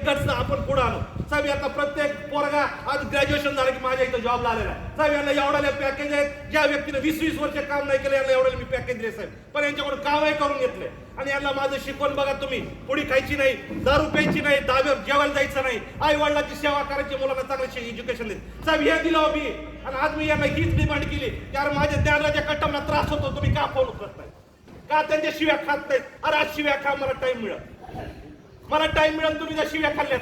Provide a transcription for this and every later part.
गरज आपण पुढे आणू साहेब. यातला प्रत्येक पोरगा आज ग्रॅज्युएशन झालं की माझ्या इथं जॉबला आलेला आहे साहेब. यांना एवढ्याले पॅकेज आहेत, ज्या व्यक्तीने 20-20 वर्ष काम नाही केलं यांना एवढ्याला मी पॅकेज दिले साहेब. पण यांच्याकडून कामही करून घेतले आणि यांना माझं शिकवण बघा तुम्ही. पुडी खायची नाही, दारू प्यायची नाही, दाब्यावर जेवायला जायचं नाही, आई वडिलांची सेवा करायची, मुलांना चांगलं एज्युकेशन देत साहेब. हे दिलं मी आणि आज मी यांना हीच डिमांड केली की यार माझ्या ज्ञानाच्या कट्टांना त्रास होतो, तुम्ही का फोन करत नाही, का त्यांच्या शिव्या खात नाहीत. अरे आज शिव्या खा, मला टाइम मिळेल तुम्ही त्या शिव्या खाल्ल्यात.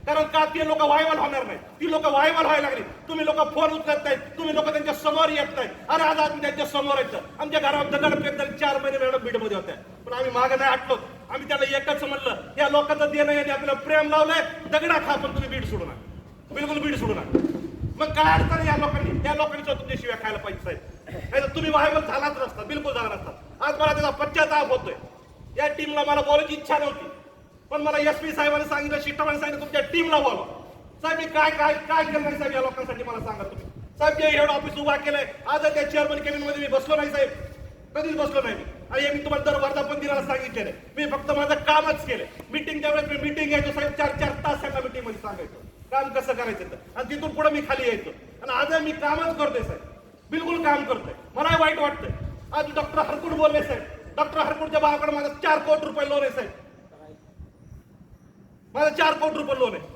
कारण का ते लोक व्हायबल होणार नाही, ती लोक व्हायबल व्हायला लागली. तुम्ही लोक फोन उचलत नाहीत, तुम्ही लोक त्यांच्या समोर येत नाही. अरे आज आम्ही त्यांच्या समोर येतं. आमच्या घरावर दगड फेक झाली, 4 महिने मॅडम बीडमध्ये होत्या, पण आम्ही मागे नाही हटलो. आम्ही त्याला एकच म्हणलं, या लोकांचं देणं यांनी आपल्याला प्रेम लावलंय, दगडा खा पण तुम्ही बीड सोडू नका, बिलकुल बीड सोडू नका. मग काय अडचण या लोकांनी तुमच्या शिव्या खायला पाहिजे साहेब. नाही तर तुम्ही व्हायबल झालाच नसता, बिलकुल झाला नसता. आज मला त्याचा पश्चाताप होतोय. या टीमला मला बोलायची इच्छा नव्हती, पण मला SP साहेबांनी सांगितलं, शिट्टावाने सांगितलं तुमच्या टीमला बोलवा साहेब. मी काय काय काय केलं नाही साहेब या लोकांसाठी, मला सांगा तुम्ही साहेब. जे एवढं ऑफिस उभा केलंय, आज त्या चेअरमन केबिन मध्ये मी बसलो नाही साहेब, कधीच बसलो नाही मी. आणि हे मी तुम्हाला दर वर्धापन दिनाला सांगितलेलं आहे. मी फक्त माझं कामच केलं. मिटिंगच्या वेळेस मी मिटिंग घ्यायचो साहेब, 4-4 तास त्यांना मिटिंग मध्ये सांगायचो काम कसं करायचं तर, आणि तिथून पुढे मी खाली यायचो. आणि आज मी कामच करतोय साहेब, बिलकुल काम करतोय. मला वाईट वाटतंय. आज डॉक्टर हरकुट बोलले साहेब, डॉक्टर हरकुटच्या भावाकडे माझं 4 कोटी रुपये लोन आहे साहेब. माझं 4 कोटी रुपये लोन आहे.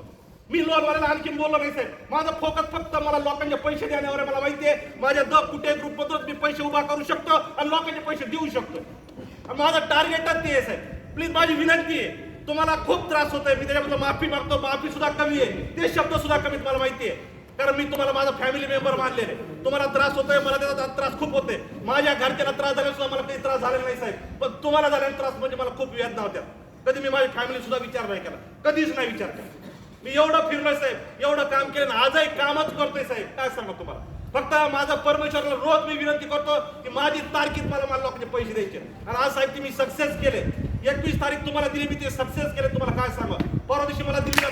मी लोन वाल्याला आणखी बोललो नाही साहेब. माझं फोकस फक्त मला लोकांचे पैसे देण्यावर आहे. मला माहिती आहे माझ्या कुठे ग्रुप मधून मी पैसे उभा करू शकतो आणि लोकांचे पैसे देऊ शकतो. माझं टार्गेटच ते आहे साहेब. प्लीज माझी विनंती आहे, तुम्हाला खूप त्रास होतोय, मी त्याच्याबद्दल माफी मागतो. माफी सुद्धा कमी आहे, ते शब्द सुद्धा कमी मला माहिती आहे. कारण मी तुम्हाला माझा फॅमिली मेंबर मानलेले. तुम्हाला त्रास होतोय, मला त्याचा त्रास खूप होते. माझ्या घरच्यांना त्रास झाला सुद्धा मला काही त्रास झालेला नाही साहेब. पण तुम्हाला झालेला त्रास म्हणजे मला खूप वेदना होत्या. कधी मी माझी फॅमिली सुद्धा विचार नाही केला, कधीच नाही विचार केला. मी एवढं फिरलोय साहेब, एवढं काम केलं, आजही कामच करतोय साहेब. काय सांगतो तुम्हाला, फक्त माझा परमेश्वरला रोज मी विनंती करतो की माझी तारखेत मला लोकांचे पैसे द्यायचे. आणि आज साहेब ती मी सक्सेस केले. 21 तारीख तुम्हाला दिली, मी ते सक्सेस केले. तुम्हाला काय सांगा, परवा दिवशी मला दिल्लीला